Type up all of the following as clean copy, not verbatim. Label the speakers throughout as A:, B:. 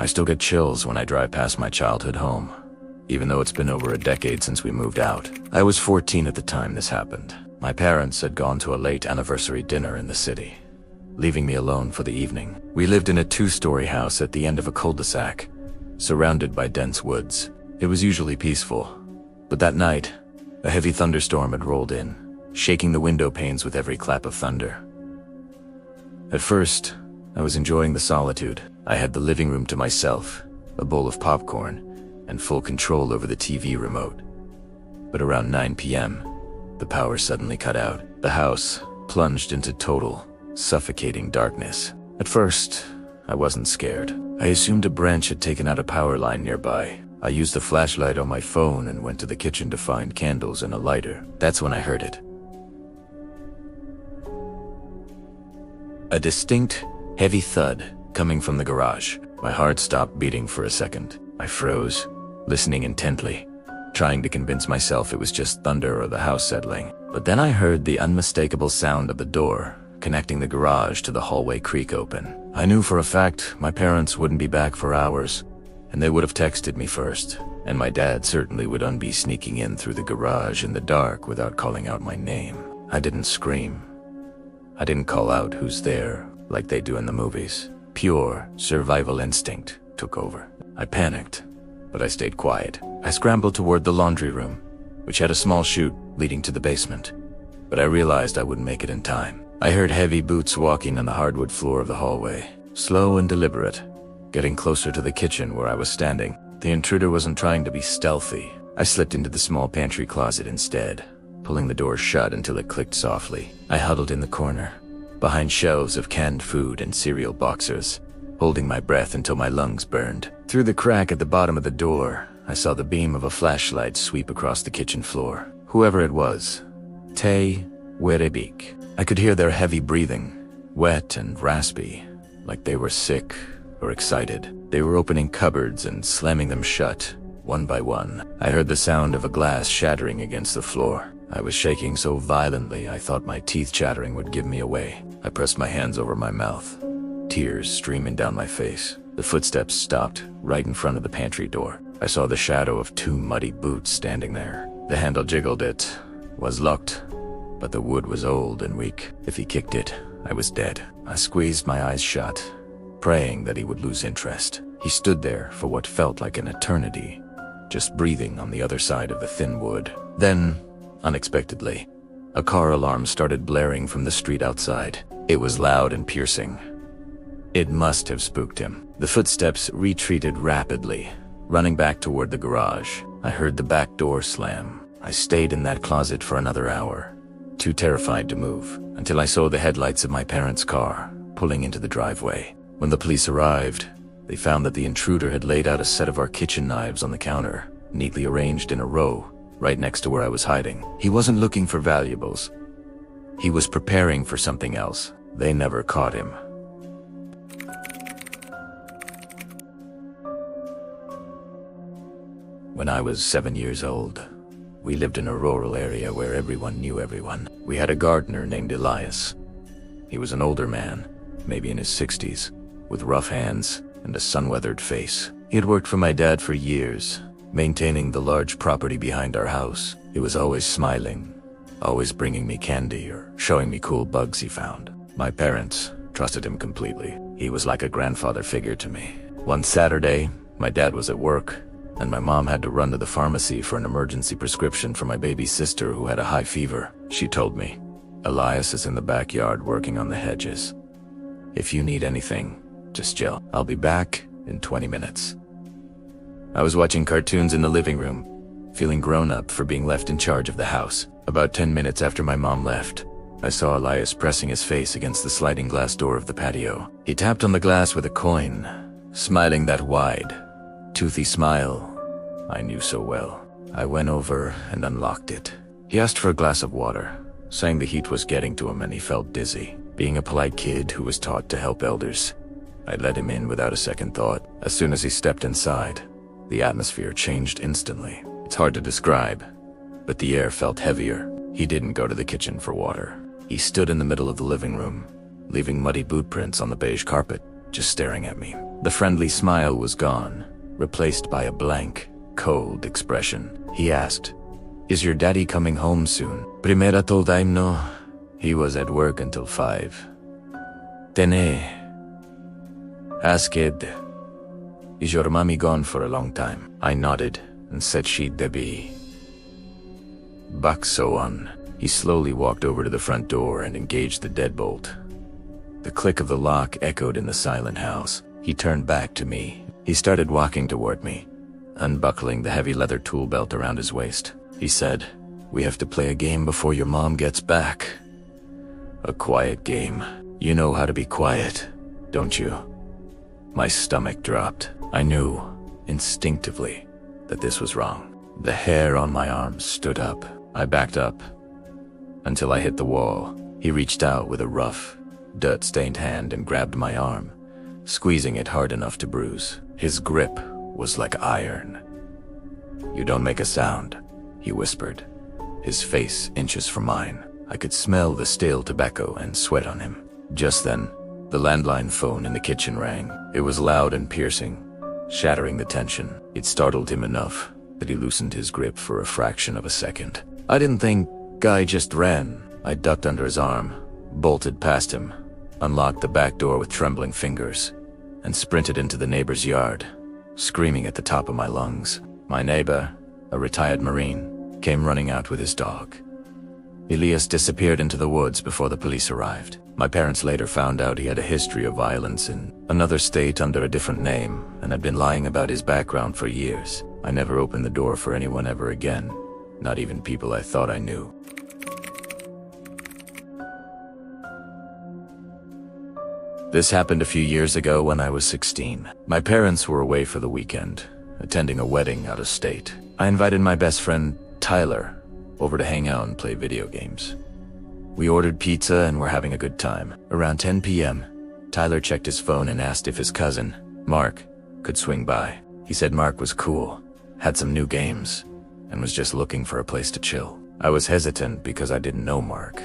A: I still get chills when I drive past my childhood home, even though it's been over a decade since we moved out. I was 14 at the time this happened. My parents had gone to a late anniversary dinner in the city, leaving me alone for the evening. We lived in a 2-story house at the end of a cul-de-sac, surrounded by dense woods. It was usually peaceful, but that night, a heavy thunderstorm had rolled in, shaking the window panes with every clap of thunder. At first, I was enjoying the solitude. I had the living room to myself, a bowl of popcorn, and full control over the TV remote. But around 9 p.m., the power suddenly cut out. The house plunged into total, suffocating darkness. At first, I wasn't scared. I assumed a branch had taken out a power line nearby. I used the flashlight on my phone and went to the kitchen to find candles and a lighter. That's when I heard it. A distinct, heavy thud coming from the garage. My heart stopped beating for a second. I froze, listening intently, trying to convince myself it was just thunder or the house settling. But then I heard the unmistakable sound of the door connecting the garage to the hallway creak open. I knew for a fact my parents wouldn't be back for hours, and they would have texted me first, and my dad certainly wouldn't be sneaking in through the garage in the dark without calling out my name. I didn't scream. I didn't call out who's there like they do in the movies. Pure survival instinct took over. I panicked, but I stayed quiet. I scrambled toward the laundry room, which had a small chute leading to the basement, but I realized I wouldn't make it in time. I heard heavy boots walking on the hardwood floor of the hallway, slow and deliberate, getting closer to the kitchen where I was standing. The intruder wasn't trying to be stealthy. I slipped into the small pantry closet instead, pulling the door shut until it clicked softly. I huddled in the corner, behind shelves of canned food and cereal boxes, holding my breath until my lungs burned. Through the crack at the bottom of the door, I saw the beam of a flashlight sweep across the kitchen floor. Whoever it was, Te Werebik. I could hear their heavy breathing, wet and raspy, like they were sick or excited. They were opening cupboards and slamming them shut, one by one. I heard the sound of a glass shattering against the floor. I was shaking so violently I thought my teeth chattering would give me away. I pressed my hands over my mouth, tears streaming down my face. The footsteps stopped right in front of the pantry door. I saw the shadow of 2 muddy boots standing there. The handle jiggled. It was locked, but the wood was old and weak. If he kicked it, I was dead. I squeezed my eyes shut, praying that he would lose interest. He stood there for what felt like an eternity, just breathing on the other side of the thin wood. Then, unexpectedly, a car alarm started blaring from the street outside. It was loud and piercing. It must have spooked him. The footsteps retreated rapidly, running back toward the garage. I heard the back door slam. I stayed in that closet for another hour, too terrified to move, until I saw the headlights of my parents' car pulling into the driveway. When the police arrived, they found that the intruder had laid out a set of our kitchen knives on the counter, neatly arranged in a row, right next to where I was hiding. He wasn't looking for valuables. He was preparing for something else. They never caught him. When I was 7 years old, we lived in a rural area where everyone knew everyone. We had a gardener named Elias. He was an older man, maybe in his 60s, with rough hands and a sun-weathered face. He had worked for my dad for years, maintaining the large property behind our house. He was always smiling, always bringing me candy or showing me cool bugs he found. My parents trusted him completely. He was like a grandfather figure to me. One Saturday, my dad was at work, and my mom had to run to the pharmacy for an emergency prescription for my baby sister who had a high fever. She told me, "Elias is in the backyard working on the hedges. If you need anything, just yell. I'll be back in 20 minutes." I was watching cartoons in the living room, feeling grown up for being left in charge of the house. About 10 minutes after my mom left, I saw Elias pressing his face against the sliding glass door of the patio. He tapped on the glass with a coin, smiling that wide, toothy smile I knew so well. I went over and unlocked it. He asked for a glass of water, saying the heat was getting to him and he felt dizzy. Being a polite kid who was taught to help elders, I let him in without a second thought. As soon as he stepped inside, the atmosphere changed instantly. It's hard to describe, but the air felt heavier. He didn't go to the kitchen for water. He stood in the middle of the living room, leaving muddy boot prints on the beige carpet, just staring at me. The friendly smile was gone, replaced by a blank, cold expression. He asked, "Is your daddy coming home soon?" Primera told him no. He was at work until 5. Tene. Asked, "Is your mommy gone for a long time?" I nodded and said she'd be back so on. He slowly walked over to the front door and engaged the deadbolt. The click of the lock echoed in the silent house. He turned back to me. He started walking toward me, unbuckling the heavy leather tool belt around his waist. He said, "We have to play a game before your mom gets back." A quiet game. You know how to be quiet, don't you? My stomach dropped. I knew, instinctively, that this was wrong. The hair on my arms stood up. I backed up until I hit the wall. He reached out with a rough, dirt-stained hand and grabbed my arm, squeezing it hard enough to bruise. His grip was like iron. "You don't make a sound," he whispered, his face inches from mine. I could smell the stale tobacco and sweat on him. Just then, the landline phone in the kitchen rang. It was loud and piercing, shattering the tension. It startled him enough that he loosened his grip for a fraction of a second. I didn't think. Guy just ran. I ducked under his arm, bolted past him, unlocked the back door with trembling fingers, and sprinted into the neighbor's yard, screaming at the top of my lungs. My neighbor, a retired Marine, came running out with his dog. Elias disappeared into the woods before the police arrived. My parents later found out he had a history of violence in another state under a different name and had been lying about his background for years. I never opened the door for anyone ever again, not even people I thought I knew. This happened a few years ago when I was 16. My parents were away for the weekend, attending a wedding out of state. I invited my best friend, Tyler, over to hang out and play video games. We ordered pizza and were having a good time. Around 10 p.m., Tyler checked his phone and asked if his cousin, Mark, could swing by. He said Mark was cool, had some new games, and was just looking for a place to chill. I was hesitant because I didn't know Mark,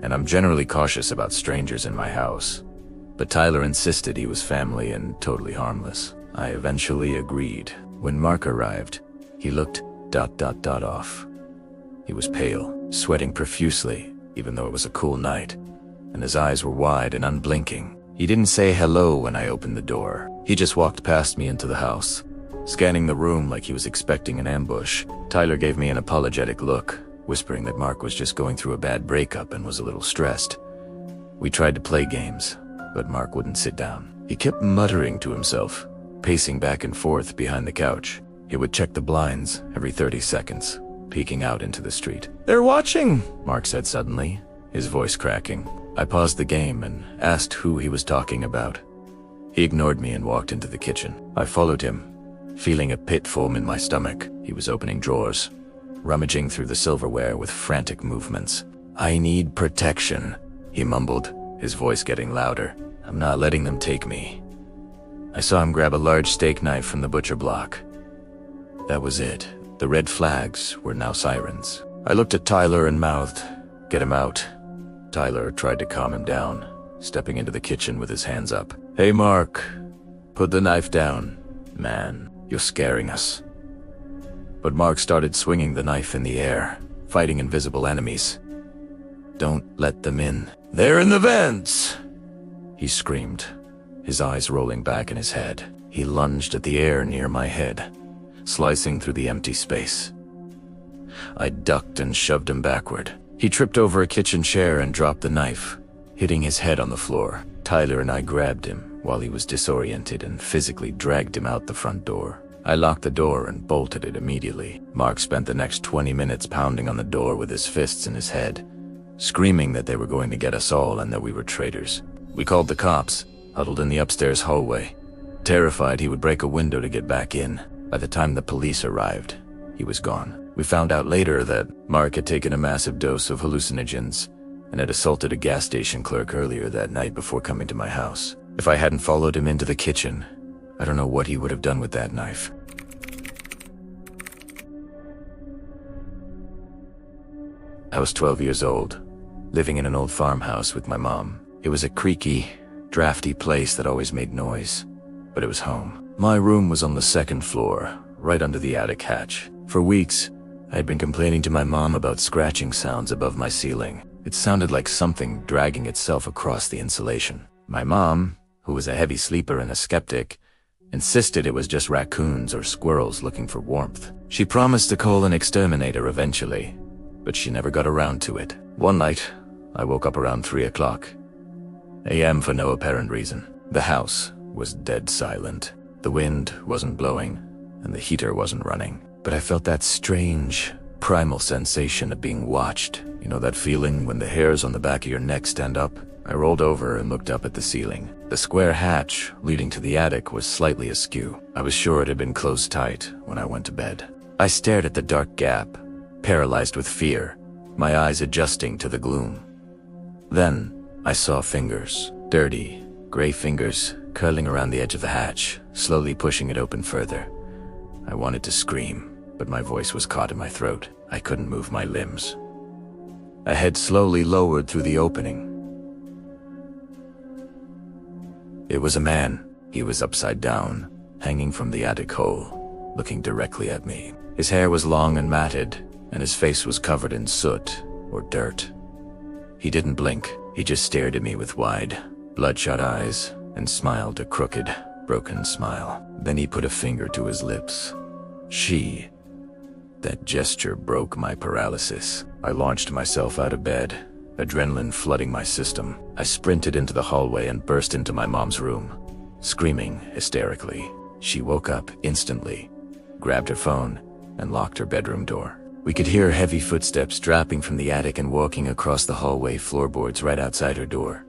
A: and I'm generally cautious about strangers in my house. But Tyler insisted he was family and totally harmless. I eventually agreed. When Mark arrived, he looked ... off. He was pale, sweating profusely, even though it was a cool night, and his eyes were wide and unblinking. He didn't say hello when I opened the door. He just walked past me into the house, scanning the room like he was expecting an ambush. Tyler gave me an apologetic look, whispering that Mark was just going through a bad breakup and was a little stressed. We tried to play games, but Mark wouldn't sit down. He kept muttering to himself, pacing back and forth behind the couch. He would check the blinds every 30 seconds, peeking out into the street. "They're watching," Mark said suddenly, his voice cracking. I paused the game and asked who he was talking about. He ignored me and walked into the kitchen. I followed him, feeling a pit form in my stomach. He was opening drawers, rummaging through the silverware with frantic movements. "I need protection," he mumbled, his voice getting louder. "I'm not letting them take me." I saw him grab a large steak knife from the butcher block. That was it. The red flags were now sirens. I looked at Tyler and mouthed, "Get him out." Tyler tried to calm him down, stepping into the kitchen with his hands up. "Hey Mark, put the knife down. Man, you're scaring us." But Mark started swinging the knife in the air, fighting invisible enemies. "Don't let them in. They're in the vents!" He screamed, his eyes rolling back in his head. He lunged at the air near my head, slicing through the empty space. I ducked and shoved him backward. He tripped over a kitchen chair and dropped the knife, hitting his head on the floor. Tyler and I grabbed him while he was disoriented and physically dragged him out the front door. I locked the door and bolted it immediately. Mark spent the next 20 minutes pounding on the door with his fists in his head, screaming that they were going to get us all and that we were traitors. We called the cops, huddled in the upstairs hallway, terrified he would break a window to get back in. By the time the police arrived, he was gone. We found out later that Mark had taken a massive dose of hallucinogens and had assaulted a gas station clerk earlier that night before coming to my house. If I hadn't followed him into the kitchen, I don't know what he would have done with that knife. I was 12 years old, living in an old farmhouse with my mom. It was a creaky, drafty place that always made noise. but it was home. My room was on the second floor, right under the attic hatch. For weeks, I had been complaining to my mom about scratching sounds above my ceiling. It sounded like something dragging itself across the insulation. My mom, who was a heavy sleeper and a skeptic, insisted it was just raccoons or squirrels looking for warmth. She promised to call an exterminator eventually, but she never got around to it. One night, I woke up around 3 o'clock a.m. for no apparent reason. The house was dead silent. The wind wasn't blowing, and the heater wasn't running. But I felt that strange, primal sensation of being watched. You know that feeling when the hairs on the back of your neck stand up? I rolled over and looked up at the ceiling. The square hatch leading to the attic was slightly askew. I was sure it had been closed tight when I went to bed. I stared at the dark gap, paralyzed with fear, my eyes adjusting to the gloom. Then I saw fingers, dirty, gray fingers, curling around the edge of the hatch, slowly pushing it open further. I wanted to scream, but my voice was caught in my throat. I couldn't move my limbs. A head slowly lowered through the opening. It was a man. He was upside down, hanging from the attic hole, looking directly at me. His hair was long and matted, and his face was covered in soot or dirt. He didn't blink. He just stared at me with wide, bloodshot eyes and smiled a crooked, broken smile. Then he put a finger to his lips. That gesture broke my paralysis. I launched myself out of bed, adrenaline flooding my system. I sprinted into the hallway and burst into my mom's room, screaming hysterically. She woke up instantly, grabbed her phone, and locked her bedroom door. We could hear heavy footsteps dropping from the attic and walking across the hallway floorboards right outside her door.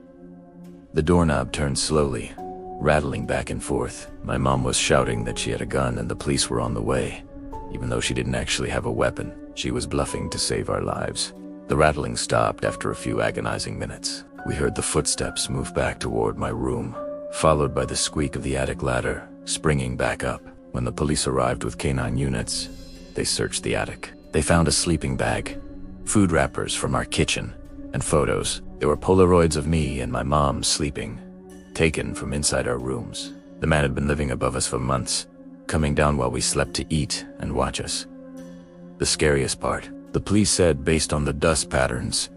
A: The doorknob turned slowly, rattling back and forth. My mom was shouting that she had a gun and the police were on the way. Even though she didn't actually have a weapon, she was bluffing to save our lives. The rattling stopped after a few agonizing minutes. We heard the footsteps move back toward my room, followed by the squeak of the attic ladder springing back up. When the police arrived with canine units, they searched the attic. They found a sleeping bag, food wrappers from our kitchen, and photos. There were Polaroids of me and my mom sleeping, taken from inside our rooms. The man had been living above us for months, coming down while we slept to eat and watch us. The scariest part, the police said based on the dust patterns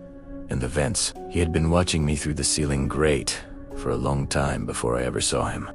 A: in the vents, he had been watching me through the ceiling grate for a long time before I ever saw him.